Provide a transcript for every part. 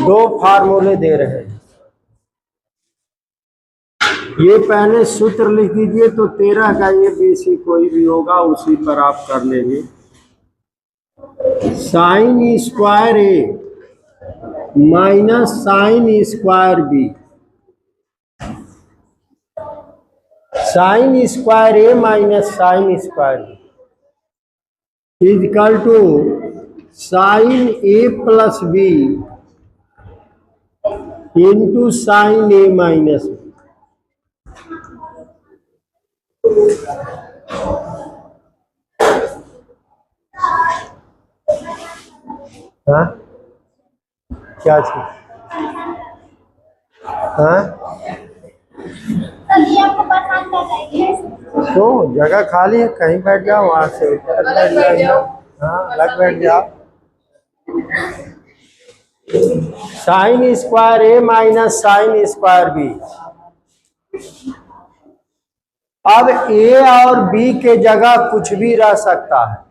दो फार्मूले दे रहे हैं। ये पहले सूत्र लिख दीजिए तो 13 का ये बीसी कोई भी होगा उसी पर आप कर लेंगे। Sine square A minus sign square B, sine square A minus sign square B equal to sine A plus B into sign A minus B. हाँ क्या चीज? हाँ तो जगह खाली है, कहीं बैठ जाओ, वहां से अलग बैठ जाओ। हाँ अलग बैठ जाओ। साइन स्क्वायर ए माइनस साइन स्क्वायर बी। अब ए और बी के जगह कुछ भी रह सकता है।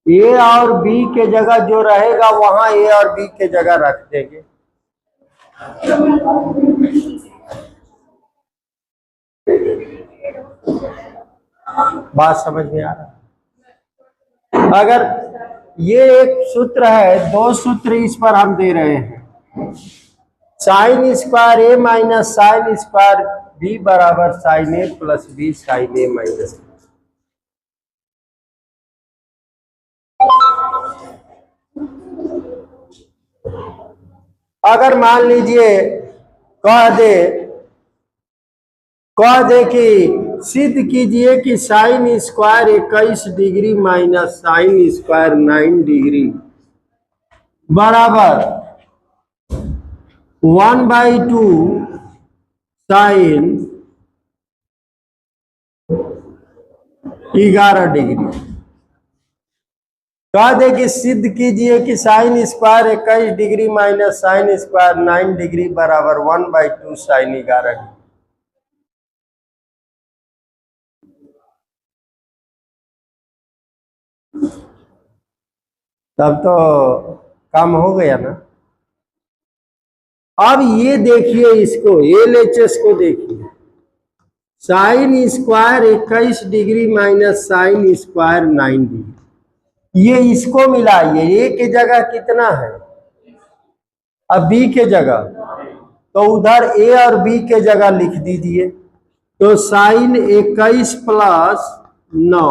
ए और बी के जगह जो रहेगा वहां ए और बी के जगह रख देंगे। बात समझ में आ रहा? अगर ये एक सूत्र है, दो सूत्र इस पर हम दे रहे हैं। साइन स्क्वायर ए माइनस साइन स्क्वायर बी बराबर sign A plus B sign A minus B. अगर मान लीजिए कह दे कि सिद्ध कीजिए कि sine square 21 degree minus sine square 9 degree बराबर 1/2 साइन 11 डिग्री। कह दे कि सिद्ध कीजिए कि sine square 21 degree minus sine square 9 degree बराबर 1/2 साइन 11 डिग्री। तब तो काम हो गया ना। अब ये देखिए, इसको LHS को देखिए, sine square 21 degree minus sine square 9 degree, ये इसको मिलाइए। ए के जगह कितना है, अब बी के जगह, तो उधर ए और बी के जगह लिख दीजिए। तो sine 21 plus 9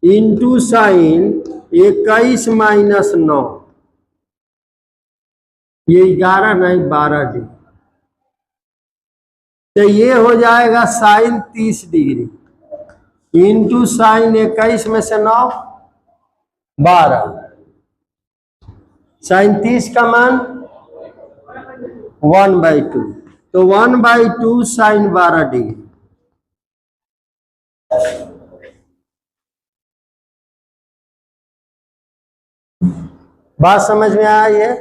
into sine 21 minus 9, ये 11 नहीं 12 डिग्री। तो ये हो जाएगा साइन 30 डिग्री इंटू साइन 21 में से 9 12, साइन 30 का मान 1/2, तो 1/2 साइन 12 डिग्री। बात समझ में आई है?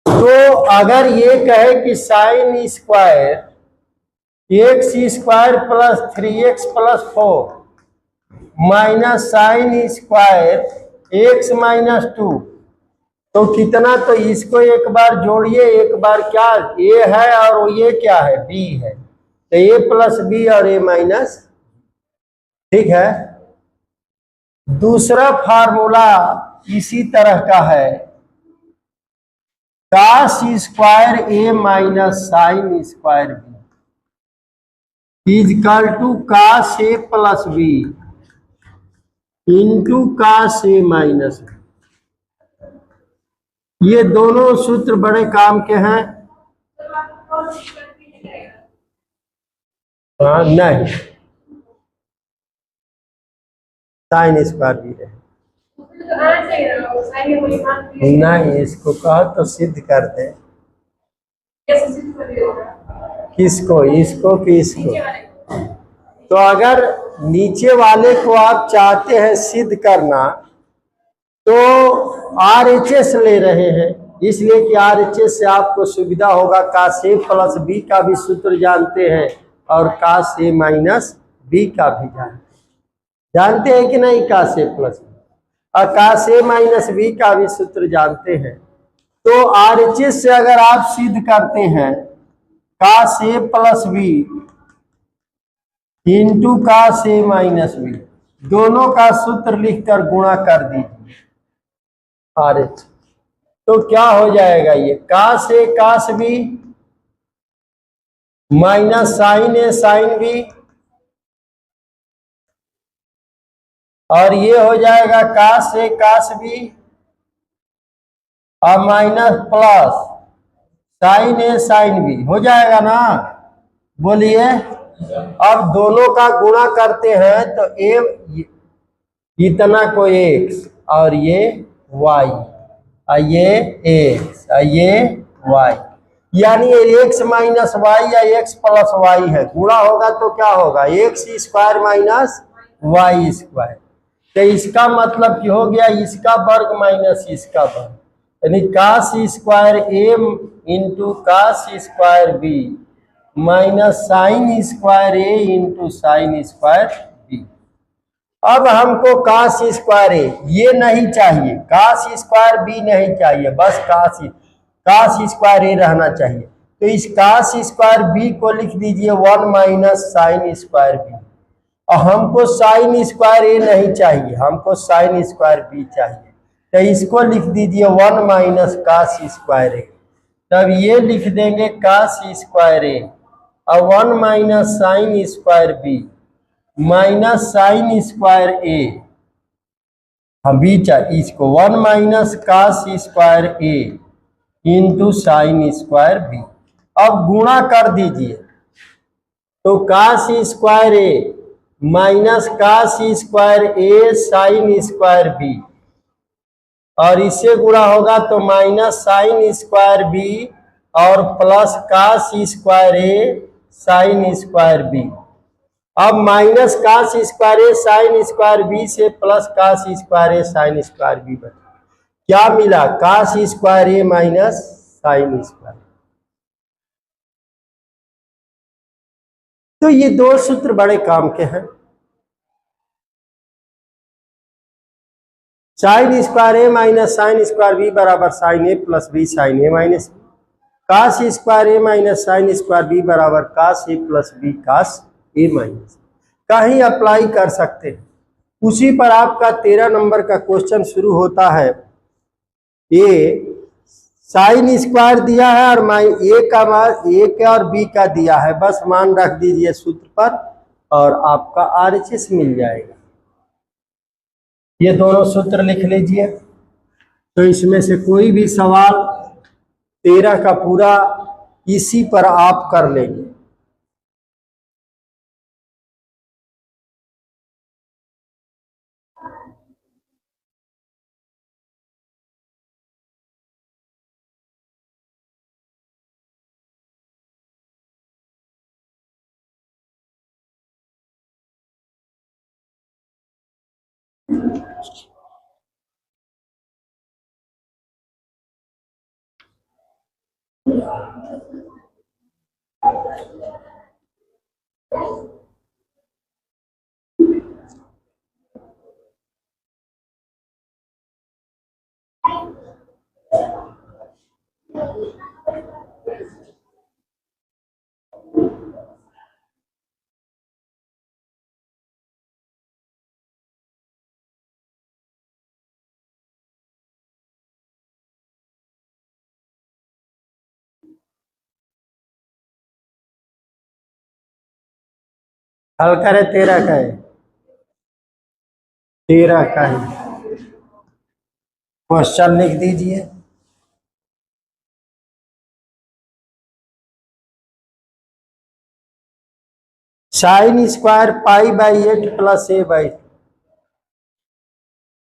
तो अगर ये कहे कि sine square x square plus 3x plus 4 minus sine square x minus 2, तो कितना, तो इसको एक बार जोड़िए, एक बार क्या ए है और ये क्या है, बी है, तो ए प्लस बी और ए माइनस, ठीक है। दूसरा फार्मूला इसी तरह का है, cos square A minus sign square B equal to cos A plus B into cos A minus B. ये दोनों सूत्र बड़े काम के हैं। हाँ नहीं, साइन स्क्वायर भी रहे नहीं, इसको कहो तो सिद्ध कर दे। किसको, इसको कि इसको? तो अगर नीचे वाले को आप चाहते हैं सिद्ध करना तो RHS ले रहे हैं, इसलिए कि RHS से आपको सुविधा होगा। कास ए प्लस बी का भी सूत्र जानते हैं और कास ए माइनस बी का भी जानते हैं कि नहीं, कास ए प्लस बी। और cos a माइनस बी का भी सूत्र जानते हैं। तो RHS से अगर आप सिद्ध करते हैं cos a plus B into cos a minus B, दोनों का सूत्र लिखकर गुणा कर दीजिए RH, तो क्या हो जाएगा? ये cos a cos b minus sin a sin b, और ये हो जाएगा cos a cos b और minus plus sin a sin b हो जाएगा ना? बोलिए। अब दोनों का गुणा करते हैं तो a इतना को x और ये y और ये x और ये y, यानी x माइनस वाई या x प्लस वाई है। गुणा होगा तो क्या होगा? X square minus Y square. तो इसका मतलब क्या हो गया? इसका वर्ग माइनस इसका वर्ग, यानी cos square a into cos square b minus sign square a into sin square b. अब हमको कास स्क्वायर ए ये नहीं चाहिए, कास स्क्वायर बी नहीं चाहिए, बस कास स्क्वायर ए रहना चाहिए। तो इस कास स्क्वायर बी को लिख दीजिए 1 माइनस साइन स्क्वायर बी, और हमको साइन स्क्वायर ए नहीं चाहिए, हमको साइन स्क्वायर बी चाहिए। तो इसको लिख दीजिए 1 माइनस कास स्क्वायर ए, तब ये लिख देंगे कास स्क्वायर ए और 1 minus sign square b minus sign square a, हम बी चाहिए इसको 1 minus cos square a into sin square b. अब गुणा कर दीजिए तो cos square A minus cos square a sin square b, और इससे गुणा होगा तो माइनस साइन स्क्वायर बी और plus cos square a sin square b. अब minus cos square a sin square b से plus cos square a sin square B बचा, क्या मिला? कास स्क्वायर ए माइनस साइन स्क्वायर। तो ये दो सूत्र बड़े काम के हैं। साइन स्क्वायर ए माइनस साइन स्क्वायर बी बराबर sign A plus B sign A minus B, cos square A minus sign square B बराबर कास A plus B cos A minus. कहीं अप्लाई कर सकते हैं। उसी पर आपका 13 नंबर का क्वेश्चन शुरू होता है। ये साइन स्क्वायर दिया है और ए का और बी का दिया है, बस मान रख दीजिए सूत्र पर और आपका RHS मिल जाएगा। ये दोनों सूत्र लिख लीजिए। तो इसमें से कोई भी सवाल 13 का पूरा इसी पर आप कर लेंगे। हल करे 13 का है, 13 का है। क्वेश्चन लिख दीजिए। Sine square pi by 8 plus A by,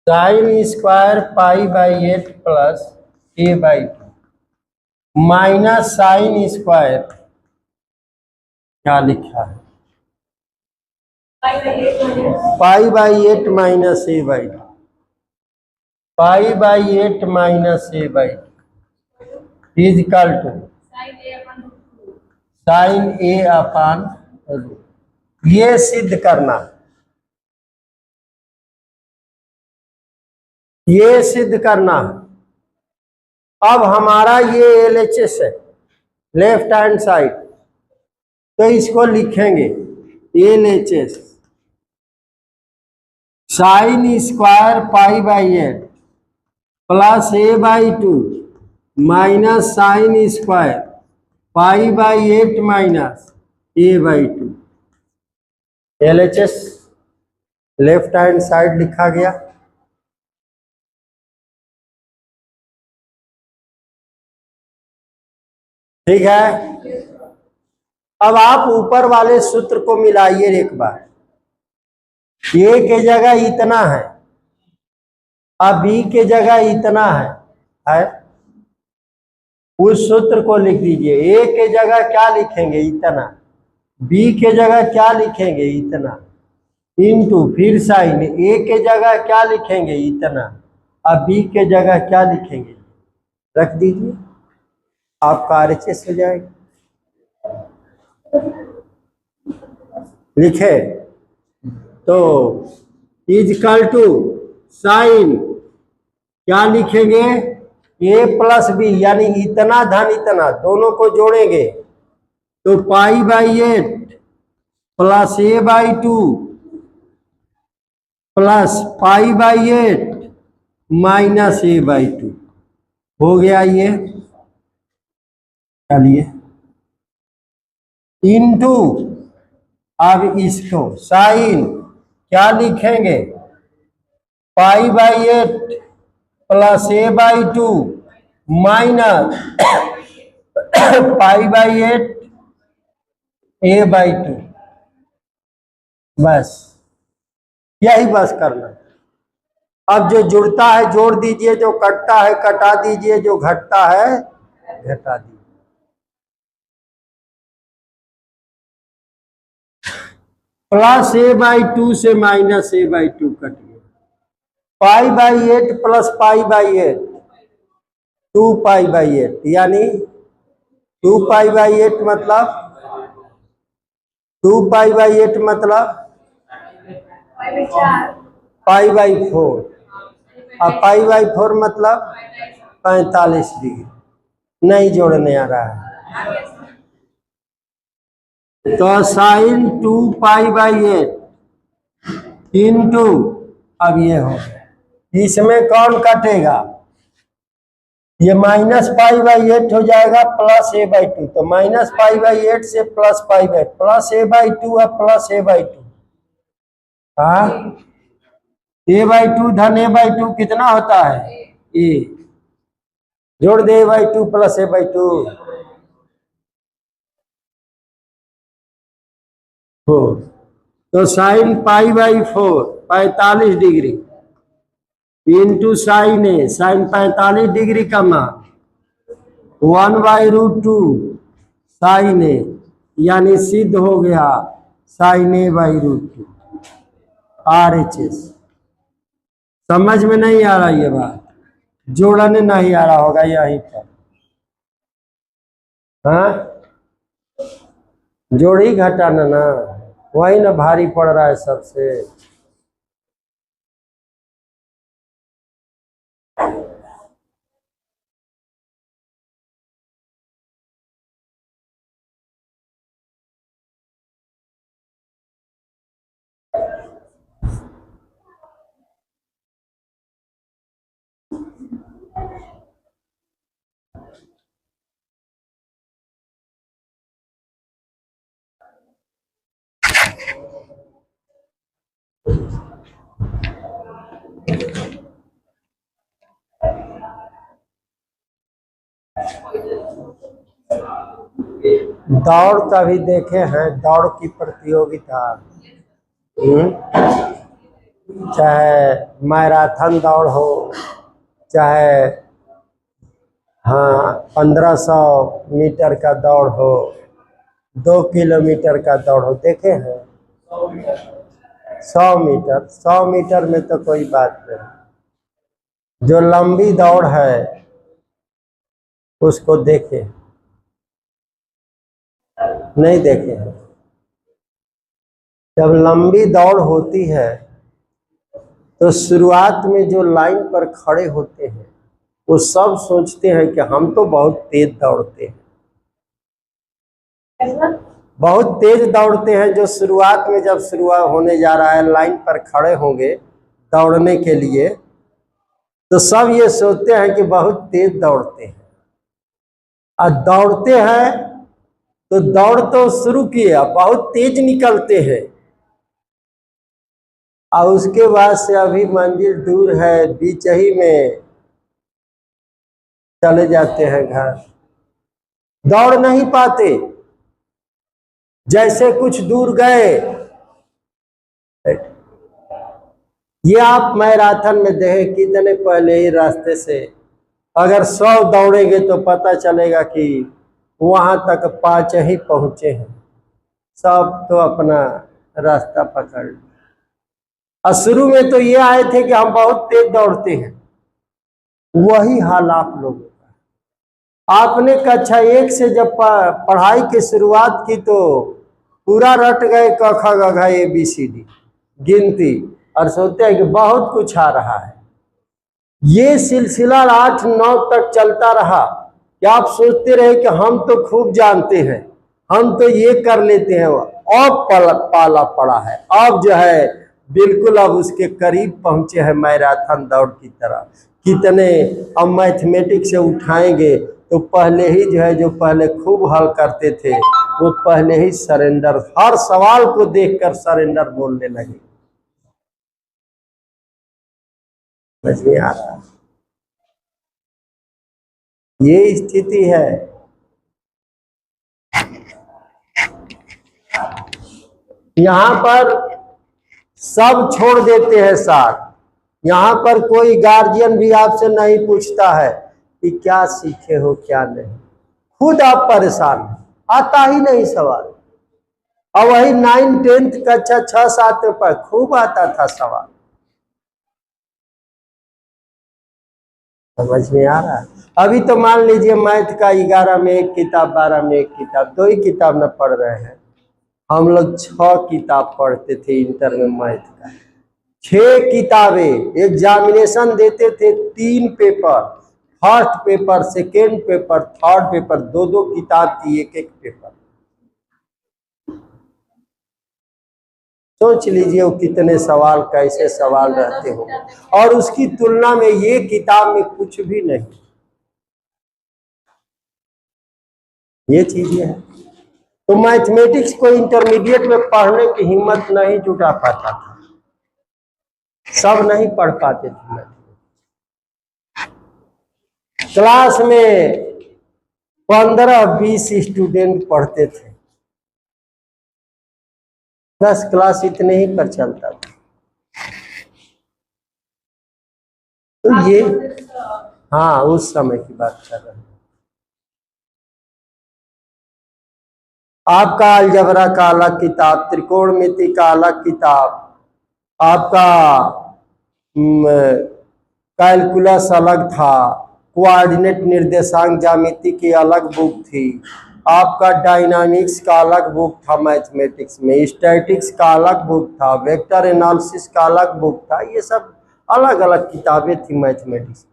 sine square pi by 8 plus A by minus sign square, क्या लिखा है? Pi by 8 minus A by, pi by 8 minus A by is equal to sine A upon root. ये सिद्ध करना। ये सिद्ध करना है। अब हमारा ये LHS है लेफ्ट हैंड साइड, तो इसको लिखेंगे LHS sign square pi by 8 plus a/2 minus sign square pi by 8 minus a/2। LHS left hand side लिखा गया। ठीक है, अब आप ऊपर वाले सूत्र को मिलाइए एक बार। ए के जगह इतना है, अब बी के जगह इतना है उस सूत्र को लिख दीजिए। ए के जगह क्या लिखेंगे? इतना। बी के जगह क्या लिखेंगे? इतना, इनटू फिर साइन। ए के जगह क्या लिखेंगे? इतना। अब बी के जगह क्या लिखेंगे? रख दीजिए, आपका RHS हो जाएगा। लिखे तो इजकल टू साइन क्या लिखेंगे? a प्लस बी, यानी इतना धन इतना दोनों को जोड़ेंगे तो पाई by 8 plus a/2 plus pi by 8 minus a/2 हो गया ये। चलिए इनटू, अब इसको साइन क्या लिखेंगे? पाई by 8 plus a/2 minus pi by 8 a/2। बस यही बस करना। अब जो जुड़ता है जोड़ दीजिए, जो कटता है कटा दीजिए, जो घटता है घटा दीजिए। प्लस a/2 से माइनस a/2 कट गया। पाई by 8 plus pi by 8 2 pi by 8, यानी 2 पाई बाई 8 मतलब 2 पाई बाई 8 मतलब पाई बाई 4। अब पाई बाई 4 मतलब 45 डिग्री। नहीं जोड़ने आ रहा है तो साइन 2 पाई बाई 8 इंटू, अब ये हो गया। इसमें कौन कटेगा? ये माइनस पाई बाई 8 हो जाएगा प्लस a/2, तो माइनस पाई बाई 8 से plus pi by plus a/2 है प्लस a/2। हाँ, a/2 धन a/2 कितना होता है? a। जोड़ दे a/2 प्लस a/2 4, तो sine pi by 4 45 degree into sign A, sine 45 degree का मान 1/√2 साइन ए, यानी सिद्ध हो गया साइन a/√2 RHS। समझ में नहीं आ रहा ये बात? जोड़ने नहीं आ रहा होगा यहीं पर। हाँ, जोड़ी घटाना ना, वही ना भारी पड़ रहा है सबसे। दौड़ का भी देखे हैं, दौड़ की प्रतियोगिता, चाहे मैराथन दौड़ हो, चाहे 1500 मीटर का दौड़ हो, 2 किलोमीटर का दौड़ हो, देखे हैं? 100 मीटर में तो कोई बात नहीं। जो लंबी दौड़ है उसको देखे नहीं? देखे हैं? जब लंबी दौड़ होती है तो शुरुआत में जो लाइन पर खड़े होते हैं वो सब सोचते हैं कि हम तो बहुत तेज दौड़ते हैं, बहुत तेज दौड़ते हैं। जो शुरुआत में जब शुरुआत होने जा रहा है, लाइन पर खड़े होंगे दौड़ने के लिए, तो सब ये सोचते हैं कि बहुत तेज दौड़ते हैं। और दौड़ते हैं तो दौड़ तो शुरू किए, बहुत तेज निकलते हैं, और उसके बाद से अभी मंजिल दूर है, बीच ही में चले जाते हैं घर, दौड़ नहीं पाते। जैसे कुछ दूर गए, ये आप मैराथन में देखें कितने पहले ही रास्ते से अगर 100 दौड़ेंगे तो पता चलेगा कि वहां तक 5 ही पहुंचे हैं, सब तो अपना रास्ता पकड़। और शुरू में तो ये आए थे कि हम बहुत तेज दौड़ते हैं, वही हाल आप लोगों का। आपने कक्षा 1 से जब पढ़ाई की शुरुआत की तो पूरा रट गए क ख ग घ ABCD गिनती, और सोचते हैं कि बहुत कुछ आ रहा है। ये सिलसिला 8-9 तक चलता रहा कि आप सोचते रहे कि हम तो खूब जानते हैं, हम तो ये कर लेते हैं। अब पाला पड़ा है, अब जो है बिल्कुल अब उसके करीब पहुंचे हैं मैराथन दौड़ की तरह। कितने अब मैथमेटिक्स से उठाएंगे तो पहले ही जो है, जो पहले खूब हल करते थे वो पहले ही सरेंडर, हर सवाल को देखकर सरेंडर बोलने लगे। समझ में आ रहा है? ये स्थिति है। यहाँ पर सब छोड़ देते हैं साथ। यहाँ पर कोई गार्जियन भी आपसे नहीं पूछता है कि क्या सीखे हो क्या नहीं, खुद आप परेशान हैं, आता ही नहीं सवाल। और वही 9, 10th कक्षा 6-7 पर खूब आता था सवाल। समझ में आ रहा है? अभी तो मान लीजिए मैथ का 11 में एक किताब, 12 में एक किताब, 2 ही किताब न पढ़ रहे हैं। हम लोग 6 किताब पढ़ते थे इंटर में मैथ का, 6 किताबें। एग्जामिनेशन देते थे 3 paper, first paper, second paper, third paper, 2-2 किताब की एक पेपर। सोच लीजिए वो कितने सवाल, कैसे सवाल रहते हो, और उसकी तुलना में ये किताब में कुछ भी नहीं। ये चीजें हैं। तो मैथमेटिक्स को इंटरमीडिएट में पढ़ने की हिम्मत नहीं जुटा पाता था, सब नहीं पढ़ पाते थे मैथमेटिक्स। क्लास में 15-20 स्टूडेंट पढ़ते थे, 10 क्लास इतने ही पर चलता था। तो ये हाँ उस समय की बात कर रहे हैं। आपका अलजबरा का अलग किताब, त्रिकोणमिति का अलग किताब, आपका कैलकुलस अलग था, कोऑर्डिनेट निर्देशांक ज्यामिति की अलग बुक थी, आपका डायनामिक्स का अलग बुक था मैथमेटिक्स में, स्टैटिक्स का अलग बुक था, वेक्टर एनालिसिस का अलग बुक था। ये सब अलग अलग किताबें थी मैथमेटिक्स।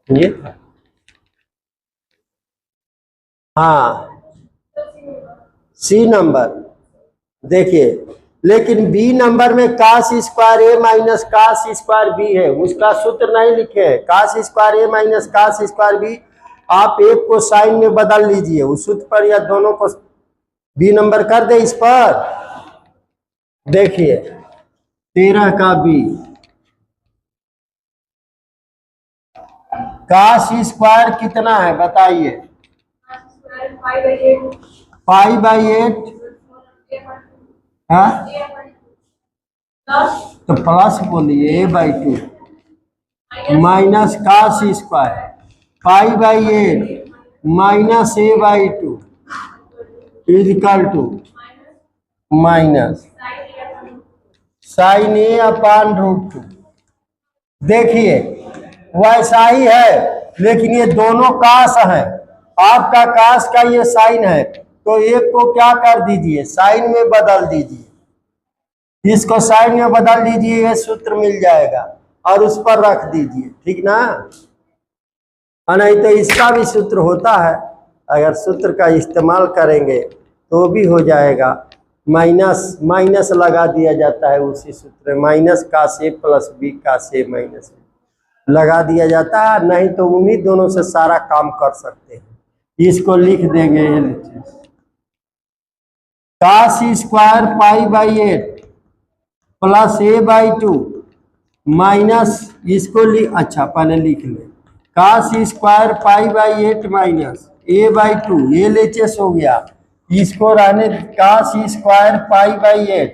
ये था। हाँ सी नंबर देखिए, लेकिन बी नंबर में कास स्क्वायर ए माइनस कास स्क्वायर बी है, उसका सूत्र नहीं लिखे है। कास स्क्वायर ए माइनस कास स्क्वायर बी, आप एक को साइन में बदल लीजिए उस सूत्र पर, या दोनों को बी नंबर कर दे इस पर। देखिए 13 का बी, कास स्क्वायर कितना है बताइए? 5/8। हाँ तो प्लस बोलिए a/2 minus cos square 5/8 minus a/2 equal to minus sine a/√2। देखिए वैसा ही है, लेकिन ये दोनों कास है। आपका कास का ये साइन है, तो एक को क्या कर दीजिए, साइन में बदल दीजिए। इसको साइड में बदल दीजिए, ये सूत्र मिल जाएगा और उस पर रख दीजिए, ठीक ना। और नहीं तो इसका भी सूत्र होता है, अगर सूत्र का इस्तेमाल करेंगे तो भी हो जाएगा। माइनस माइनस लगा दिया जाता है उसी सूत्र में, माइनस का से प्लस बी का से माइनस लगा दिया जाता है, नहीं तो उन्हीं दोनों से सारा काम कर सकते हैं। इसको लिख देंगे cos square pi by 8 plus A by 2 minus, इसको अच्छा पहले लिख ले, cos square pi by 8 minus A by 2, ये LHS हो गया। इसको रहने cos square pi by 8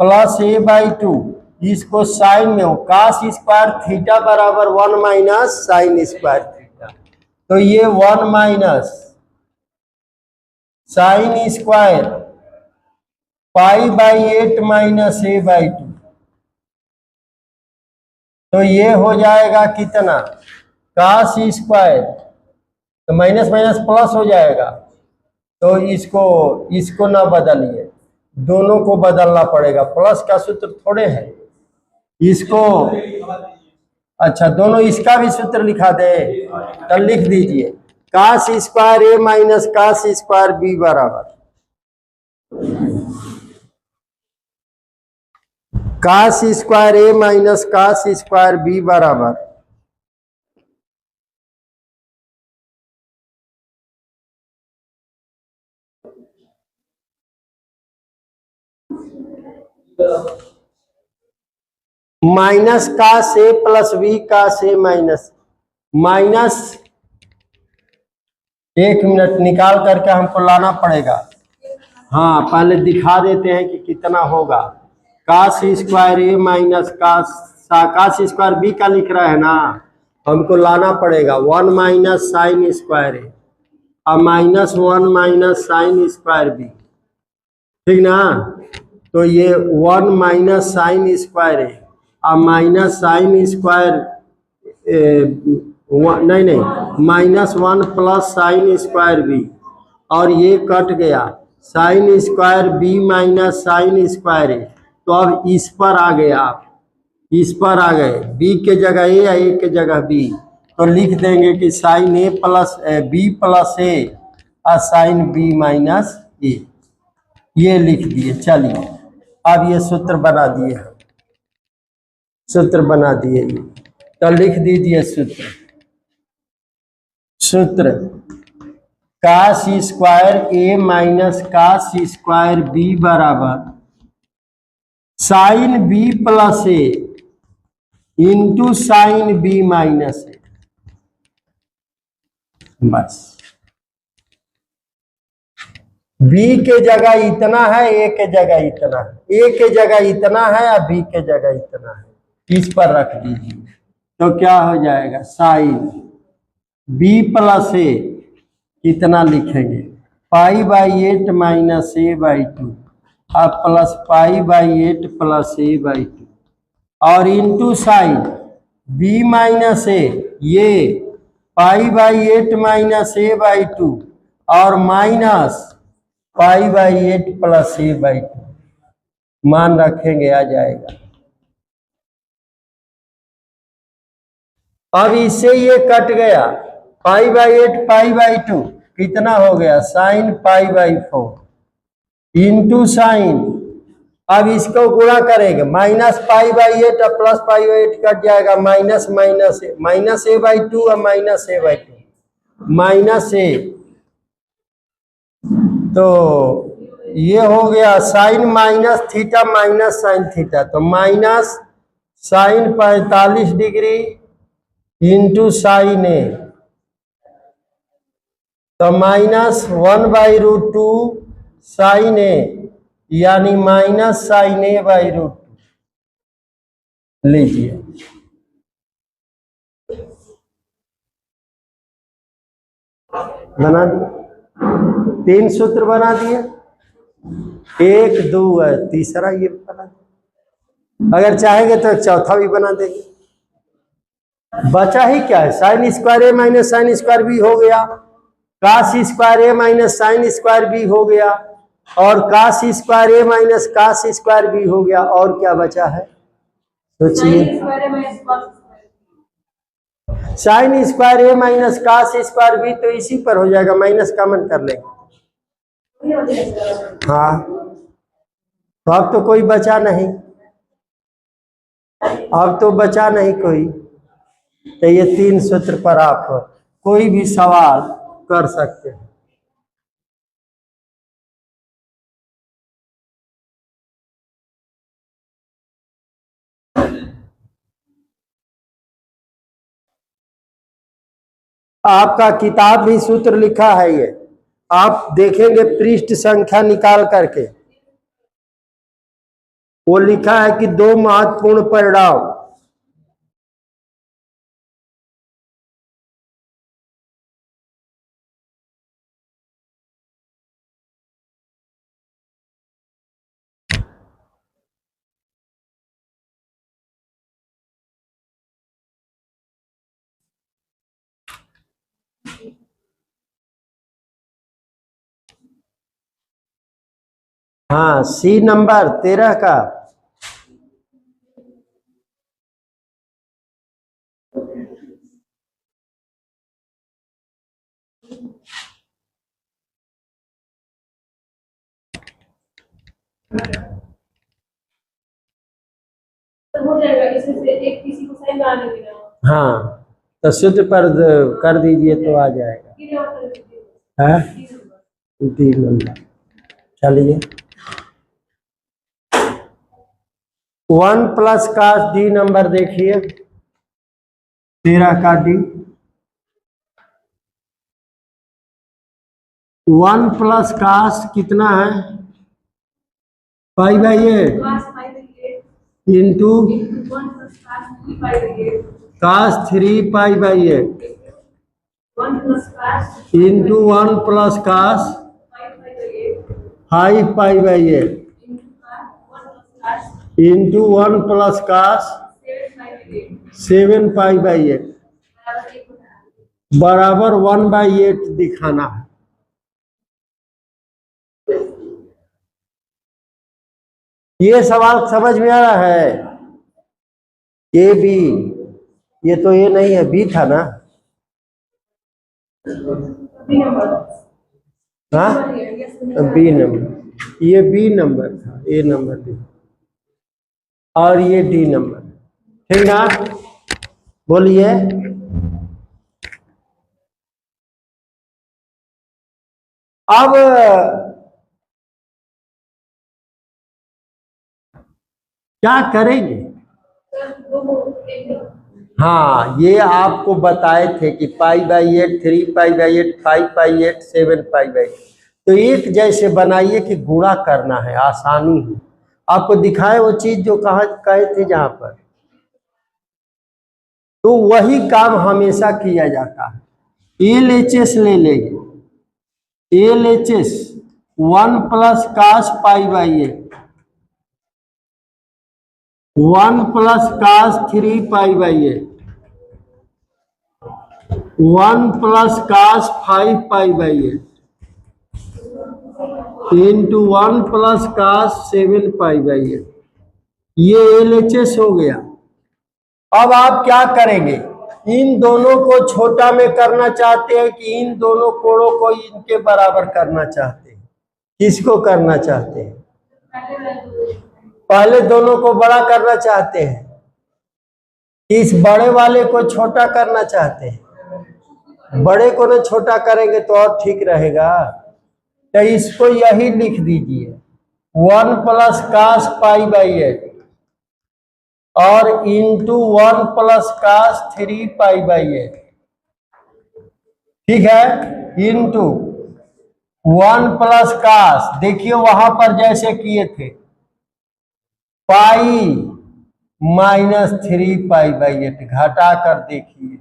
plus A by 2, इसको साइन में हो, कास स्क्वायर थीटा बराबर 1 माइनस साइन स्क्वायर थीटा, तो ये 1 minus sign square pi by 8 minus A by 2, तो ये हो जाएगा कितना, कास स्क्वायर, तो माइनस माइनस प्लस हो जाएगा, तो इसको ना बदलिए, दोनों को बदलना पड़ेगा, प्लस का सूत्र थोड़े है इसको। अच्छा दोनों इसका भी सूत्र लिखा दे, तो लिख दीजिए कास स्क्वायर ए माइनस कास स्क्वायर बी बराबर कास स्क्वायर ए माइनस कास स्क्वायर बी बराबर माइनस का से प्लस बी का से माइनस, एक मिनट निकाल करके हमको लाना पड़ेगा। हाँ पहले दिखा देते हैं कि कितना होगा। कास स्क्वायर ए माइनस कास स्क्वायर बी का लिख रहा है ना, हमको लाना पड़ेगा 1 माइनस साइन स्क्वायर ए और minus 1 minus sign square B, ठीक ना। तो ये 1 माइनस साइन स्क्वायर ए और माइनस साइन स्क्वायर नहीं minus 1 plus sin square b, और ये कट गया sin square b minus sign square a, तो अब इस पर आ गए, आप इस पर आ गए, बी के जगह ए या ए के जगह बी, तो लिख देंगे कि sign A plus B plus ए और साइन बी माइनस ए, ये लिख दिए। चलिए अब ये सूत्र बना दिए, सूत्र बना दिए, तो लिख दीजिए सूत्र कास स्क्वायर ए माइनस कास स्क्वायर बी बराबर साइन बी प्लस ए इंटू साइन बी माइनस ए, बस बी के जगह इतना है, ए के जगह इतना है, ए के जगह इतना है और बी के जगह इतना है, इस पर रख दीजिए, तो क्या हो जाएगा साइन बी प्लस ए कितना लिखेंगे पाई बाई 8 माइनस ए बाई 2 और plus pi by 8 plus A by 2 और इंटू साइन बी माइनस ए, ये पाई बाई 8 माइनस ए बाई 2 और minus pi by 8 plus A by 2, मान रखेंगे आ जाएगा। अब इससे ये कट गया, पाई बाई 8 पाई बाई 2 कितना हो गया sin pi by 4 into sin, अब इसको गुणा करेंगे माइनस पाई बाई 8 और प्लस पाई बाई 8 कट जाएगा, माइनस माइनस ए बाई 2 और minus A by 2 minus a, तो ये हो गया sin minus theta minus sin theta, तो minus sin 45 degree into sign a, तो माइनस 1/√2 साइन ए, यानी माइनस साइन ए बाई √2 लीजिए। बना दिए, 3 सूत्र बना दिए, 1 2 है, तीसरा ये बना दिए, अगर चाहेंगे तो चौथा भी बना देंगे। बचा ही क्या है, साइन स्क्वायर ए माइनस साइन स्क्वायर बी हो गया, कास स्क्वायर ए माइनस साइन स्क्वायर बी हो गया, और काश स्क्वायर ए माइनस काश स्क्वायर बी हो गया। और क्या बचा है सोचिए। साइन स्क्वायर ए माइनस काश स्क्वायर बी तो इसी पर हो जाएगा, माइनस कॉमन कर लेंगे। हाँ, तो अब तो कोई बचा नहीं, अब तो बचा नहीं कोई। तो ये 3 सूत्र पर आप कोई भी सवाल कर सकते हैं। आपका किताब भी सूत्र लिखा है, ये आप देखेंगे पृष्ठ संख्या निकाल करके, वो लिखा है कि 2 महत्वपूर्ण परिणाम। हाँ, सी नंबर 13 का। हो जाएगा, इससे एक किसी को साइन आने देना। हाँ, तो सूत्र पर कर दीजिए तो आ जाएगा। है 3 नंबर। चलिए 1 प्लस काश डी नंबर देखिए, 13 का डी। 1 प्लस काश कितना है, पाई बाई 8 इंटू काश 3 पाई बाई 8 इंटू 1 प्लस काश 5 पाई बाई 8 इंटू 1 प्लस काश 7 पाई बाई 8 बराबर 1/8 दिखाना है। ये सवाल समझ में आ रहा है। ए बी, ये तो ये नहीं है, बी था ना। हाँ, बी नंबर, ये बी नंबर था, ए नंबर डी और ये डी नंबर, ठीक ना। बोलिए अब क्या करेंगे। हाँ, ये आपको बताए थे कि पाई by 8 3 pi by 8 5 pi 8 7 pi by 8, तो एक जैसे बनाइए कि गुणा करना है, आसानी है। आपको दिखाए वो चीज जो कहा कहे थे जहां पर, तो वही काम हमेशा किया जाता है। LHS ले लेंगे, LHS 1 प्लस काश पाई बाई 8 1 प्लस काश 3 पाई बाई 8 1 प्लस काश 5 पाई बाई 8 इंटू 1 प्लस काश 7 पाई बाई 8, ये LHS हो गया। अब आप क्या करेंगे, इन दोनों को छोटा में करना चाहते हैं कि इन दोनों कोणों को इनके बराबर करना चाहते हैं, किसको करना चाहते हैं। पहले दोनों को बड़ा करना चाहते हैं, इस बड़े वाले को छोटा करना चाहते हैं। बड़े को न छोटा करेंगे तो और ठीक रहेगा। तो इसको यही लिख दीजिए 1 प्लस काश पाई बाई 8 और इंटू 1 प्लस काश 3 पाई बाई 8, ठीक है, इंटू 1 प्लस काश, देखिए वहां पर जैसे किए थे पाई माइनस 3 पाई बाई 8 घटा कर देखिए,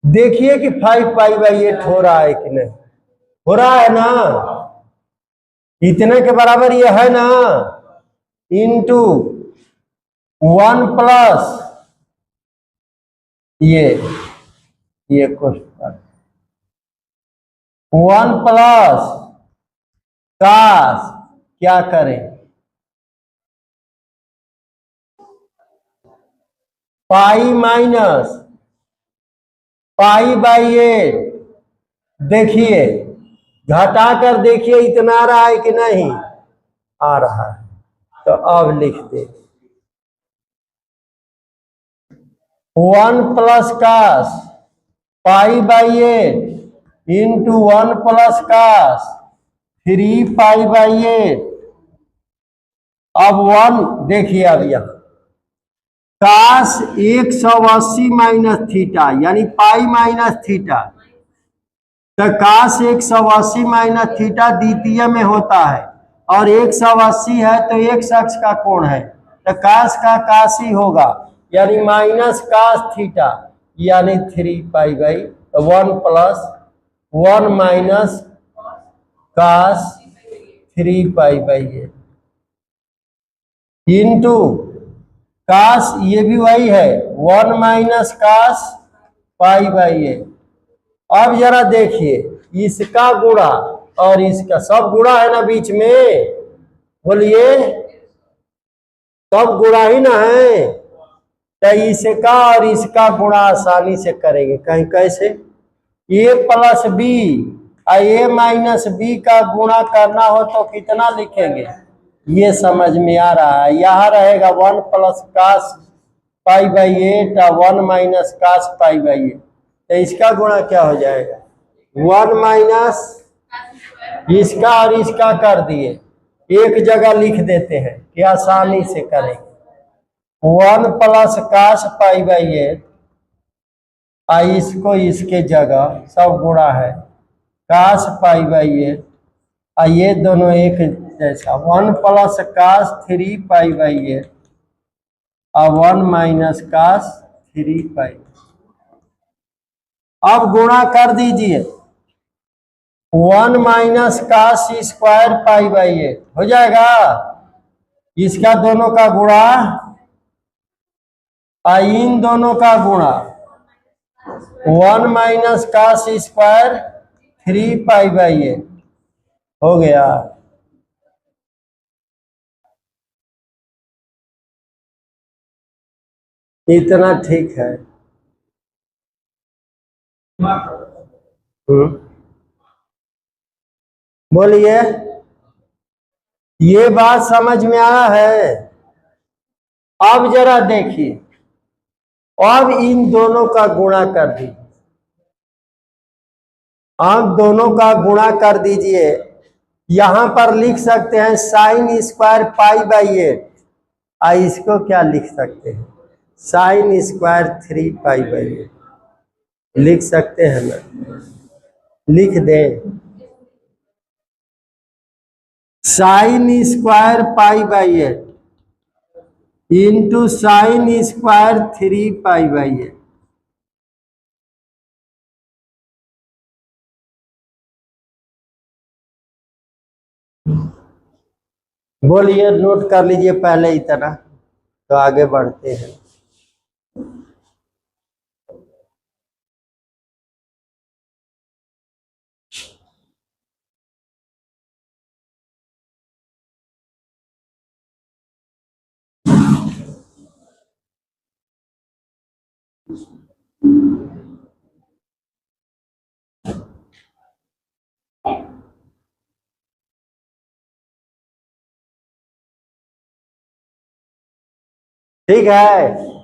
देखिए कि 5 पाई बाई 8 हो रहा है कि नहीं, हो रहा है ना, इतने के बराबर ये है ना, इंटू 1 प्लस ये क्वेश्चन 1 प्लस काश क्या करें, पाई माइनस पाई बाई 8। देखिए घटा कर देखिए इतना आ रहा है कि नहीं आ रहा है। तो अब लिख दे 1 प्लस काश पाई बाई 8 इंटू 1 प्लस काश 3 पाई बाई 8। अब 1 देखिए, अब यहां काश 180 माइनस थीटा यानी पाई माइनस थीटा। तो काश 180 माइनस थीटा द्वितीय में होता है और 180 है तो एक अक्ष का कोण है, तो काश का काश ही होगा यानी माइनस काश थीटा यानी 3 पाई बाई 1 प्लस 1 माइनस काश 3 पाई बाई 8 इंटू काश ये भी वही है 1 माइनस काश पाई बाई 8। अब जरा देखिए इसका गुणा और इसका सब गुणा है ना बीच में, बोलिए सब गुणा ही ना है। तो इसका और इसका गुणा आसानी से करेंगे, कहीं कैसे ए प्लस बी और ए माइनस बी का गुणा करना हो तो कितना लिखेंगे, ये समझ में आ रहा है। यहाँ रहेगा 1 प्लस काश पाई बाई 8 और 1 माइनस काश पाई बाई 8। तो इसका गुणा क्या हो जाएगा 1 माइनस इसका और इसका कर दिए, एक जगह लिख देते हैं कि आसानी से करेंगे। 1 प्लस काश पाई बाई 8 और इसको इसके जगह सब गुणा है काश पाई बाई 8 और ये दोनों एक जैसा 1 प्लस काश 3 पाई बाई 8 और 1 माइनस काश 3 पाई। अब गुणा कर दीजिए 1 माइनस काश स्क्वायर पाई बाई 8 हो जाएगा, इसका दोनों का गुणा और इन दोनों का गुणा 1 माइनस काश स्क्वायर 3 पाई बाई 8 हो गया। इतना ठीक है। बोलिए ये बात समझ में आया है। अब जरा देखिए अब इन दोनों का गुणा कर दीजिए, अब दोनों का गुणा कर दीजिए। यहां पर लिख सकते हैं साइन स्क्वायर पाई बाई 8 और इसको क्या लिख सकते हैं साइन स्क्वायर 3 पाई बाई 8 लिख सकते हैं ना, लिख दें sign square pi by 8 into sin square 3 pi by 8। बोलिए नोट कर लीजिए पहले इतना, तो आगे बढ़ते हैं। ठीक है।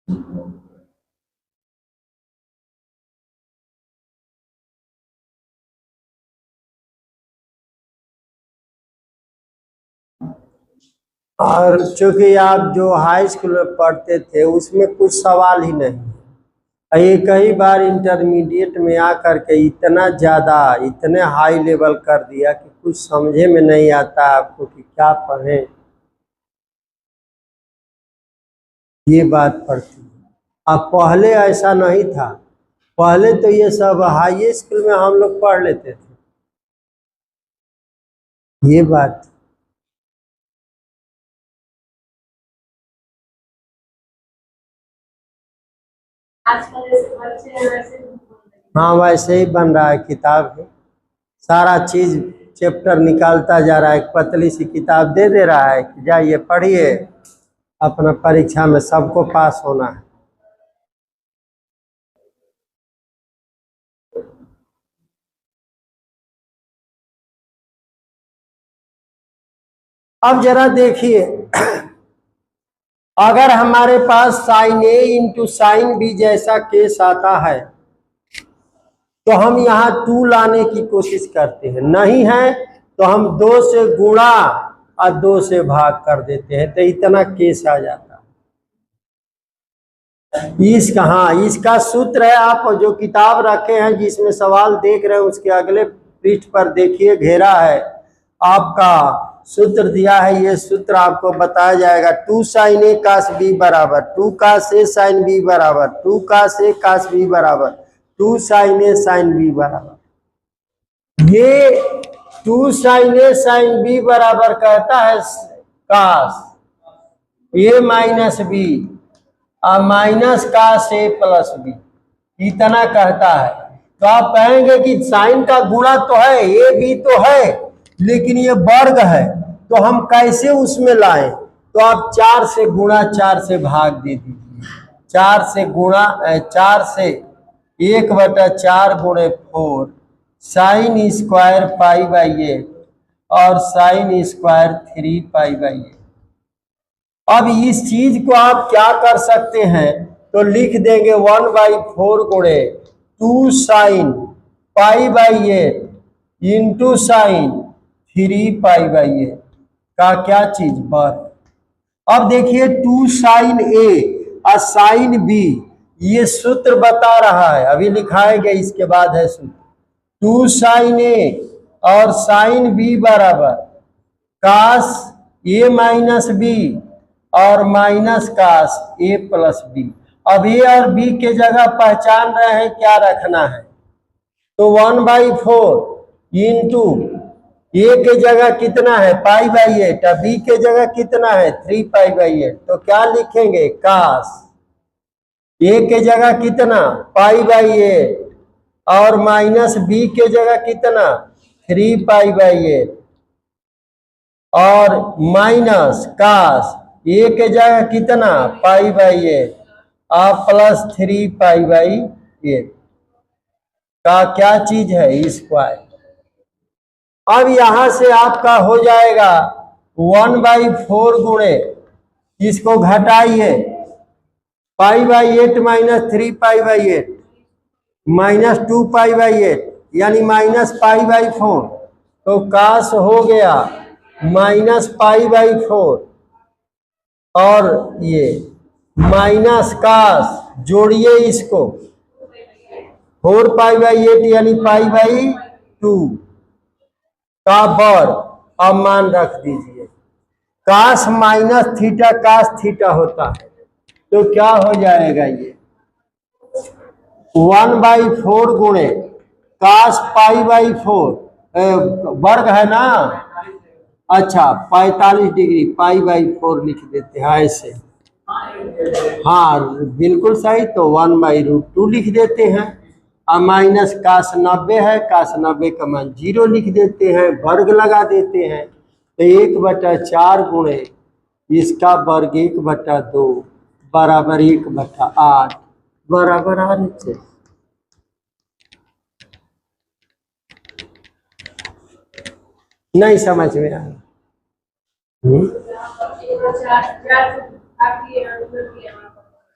और चूंकि आप जो हाई स्कूल में पढ़ते थे उसमें कुछ सवाल ही नहीं, ये कई बार इंटरमीडिएट में आकर के इतना ज़्यादा इतने हाई लेवल कर दिया कि कुछ समझे में नहीं आता आपको कि क्या पढ़ें। ये बात पड़ती है। अब पहले ऐसा नहीं था, पहले तो ये सब हाई स्कूल में हम लोग पढ़ लेते थे। ये बात हाँ वैसे ही बन रहा है। किताब है, सारा चीज चैप्टर निकालता जा रहा है, एक पतली सी किताब दे रहा है कि जाइए पढ़िए, अपना परीक्षा में सबको पास होना है। अब जरा देखिए, अगर हमारे पास साइन ए इंटू साइन बी जैसा केस आता है तो हम यहाँ 2 लाने की कोशिश करते हैं, नहीं है तो हम 2 से गुणा और 2 से भाग कर देते हैं, तो इतना केस आ जाता है। इसका सूत्र है, आप जो किताब रखे हैं जिसमें सवाल देख रहे हैं उसके अगले पृष्ठ पर देखिए, घेरा है आपका सूत्र दिया है। ये सूत्र आपको बताया जाएगा, 2 साइन ए कास बी बराबर 2 कास ए साइन बी बराबर 2 कास ए कास बी बराबर 2 साइन ए साइन बी बराबर। ये 2 साइन ए साइन बी बराबर कहता है कास ए माइनस बी और minus cos A plus B, इतना कहता है। तो आप कहेंगे कि साइन का गुणा तो है, ए बी तो है, लेकिन ये वर्ग है, तो हम कैसे उसमें लाएं? तो आप 4 से गुणा 4 से भाग दे दीजिए। 4 से गुणा 4 से 1/4 गुणे 4 साइन स्क्वायर पाई बाई 8 और साइन स्क्वायर 3 पाई बाई 8। अब इस चीज को आप क्या कर सकते हैं, तो लिख देंगे 1/4 गुणे 2 sign pi by 8 into sine 3 pi by 8 का क्या चीज वर्ग। अब देखिए 2 साइन ए और साइन बी, ये सूत्र बता रहा है, अभी लिखाएंगे इसके बाद है सूत्र। 2 साइन ए और साइन बी बराबर कास ए माइनस बी और minus cos A plus B. अब ए और बी के जगह पहचान रहे हैं क्या रखना है, तो 1/4 इंटू ए के जगह कितना है पाई बाई 8 और बी के जगह कितना है 3 पाई बाई 8, तो क्या लिखेंगे कास ए के जगह कितना पाई बाई 8 और माइनस बी के जगह कितना 3 पाई बाई 8 और माइनस कास ए के जगह कितना पाई बाई 8 और प्लस 3 पाई बाई 8 का क्या चीज है स्क्वायर। अब यहां से आपका हो जाएगा 1/4 गुणे, इसको घटाइए pi by 8 minus 3 pi by 8 minus 2 pi by 8 यानी माइनस पाई बाई 4, तो कास हो गया माइनस पाई बाई 4 और ये माइनस कास जोड़िए इसको 4 पाई बाई 8 यानी पाई बाई 2 का वर्ग। अब मान रख दीजिए कास माइनस थीटा कास थीटा होता है, तो क्या हो जाएगा ये 1/4 गुणे कास पाई बाई 4 वर्ग है ना, अच्छा 45 डिग्री पाई बाई 4 लिख देते हैं ऐसे, हाँ बिल्कुल सही, तो 1/√2 लिख देते हैं। और माइनस कास 90 है, कास 90 का मान 0 लिख देते हैं, वर्ग लगा देते हैं, तो 1/4 गुणे इसका वर्ग 1/2 बराबर 1/8 बराबर 8। नहीं समझ में आया?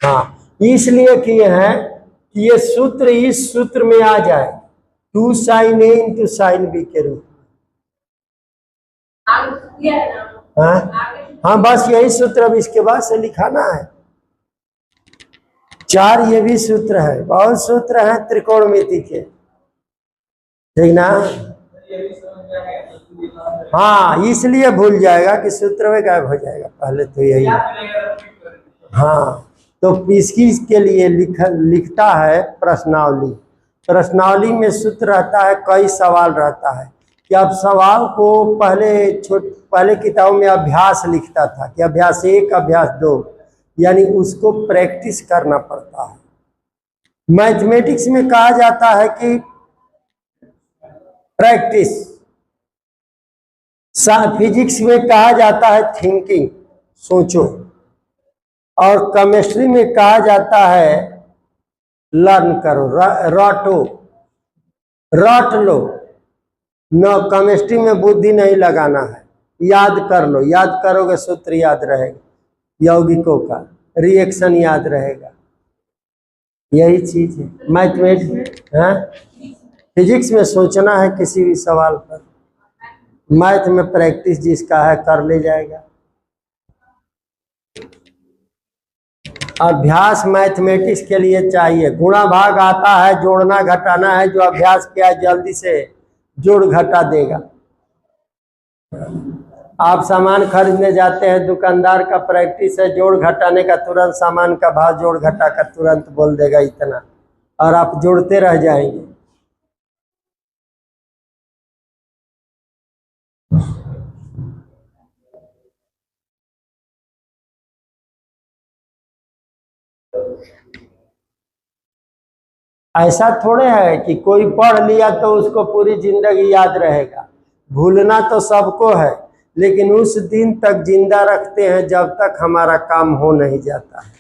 हाँ इसलिए किए हैं कि ये सूत्र इस सूत्र में आ जाए, 2 sin A into sine B के रूप में। हाँ बस यही सूत्र अब इसके बाद से लिखाना है। 4 ये भी सूत्र है, बहुत सूत्र है त्रिकोणमिति के, ठीक ना। हाँ इसलिए भूल जाएगा कि सूत्र में गायब हो जाएगा, पहले तो यही है। हाँ तो इसकी के लिए लिखता है प्रश्नावली। प्रश्नावली में सूत्र रहता है, कई सवाल रहता है कि अब सवाल को पहले किताबों में अभ्यास लिखता था कि अभ्यास 1 अभ्यास 2, यानी उसको प्रैक्टिस करना पड़ता है। मैथमेटिक्स में कहा जाता है कि प्रैक्टिस, फिजिक्स में कहा जाता है थिंकिंग, सोचो, और केमिस्ट्री में कहा जाता है लर्न करो, रट लो। न केमिस्ट्री में बुद्धि नहीं लगाना है, याद कर लो, याद करोगे सूत्र याद रहेगा, यौगिकों का रिएक्शन याद रहेगा, यही चीज है मैथमेटिक्स। हाँ फिजिक्स में सोचना है किसी भी सवाल पर, मैथ में प्रैक्टिस जिसका है कर ले जाएगा। अभ्यास मैथमेटिक्स के लिए चाहिए, गुणा भाग आता है, जोड़ना घटाना है, जो अभ्यास किया है जल्दी से जोड़ घटा देगा। आप सामान खरीदने जाते हैं, दुकानदार का प्रैक्टिस है जोड़ घटाने का, तुरंत सामान का भाव जोड़ घटा कर तुरंत बोल देगा इतना, और आप जोड़ते रह जाएंगे। ऐसा थोड़े है कि कोई पढ़ लिया तो उसको पूरी जिंदगी याद रहेगा, भूलना तो सबको है, लेकिन उस दिन तक जिंदा रखते हैं जब तक हमारा काम हो नहीं जाता है।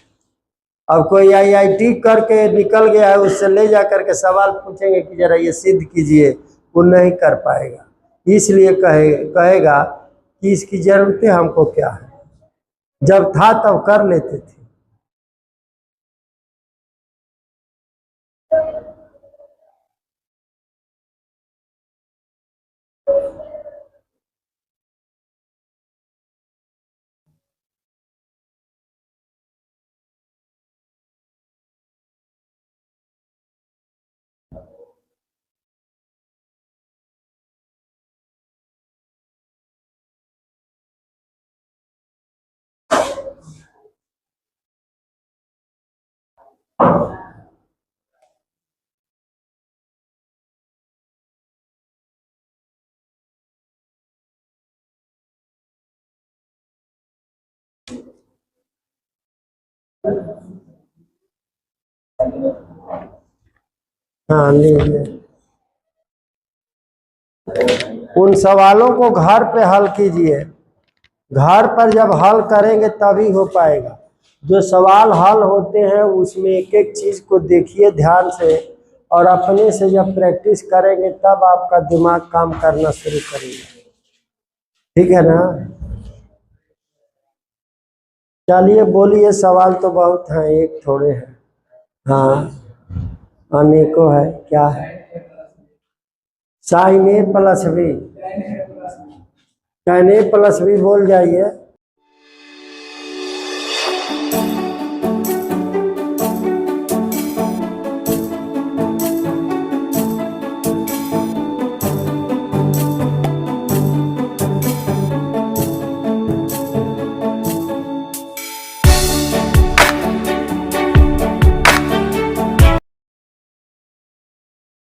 अब कोई IIT करके निकल गया है, उससे ले जा करके सवाल पूछेंगे कि जरा ये सिद्ध कीजिए, वो नहीं कर पाएगा। इसलिए कहेगा कि इसकी जरूरतें हमको क्या है, जब था तब कर लेते थे। हाँ लीजिए, उन सवालों को घर पे हल कीजिए, घर पर जब हल करेंगे तभी हो पाएगा। जो सवाल हल होते हैं उसमें एक एक चीज को देखिए ध्यान से, और अपने से जब प्रैक्टिस करेंगे तब आपका दिमाग काम करना शुरू करेगा, ठीक है ना। चलिए बोलिए, सवाल तो बहुत हैं, एक थोड़े हैं। हाँ अनेकों है, क्या है। Sine A plus B, tan A plus B बोल जाइए।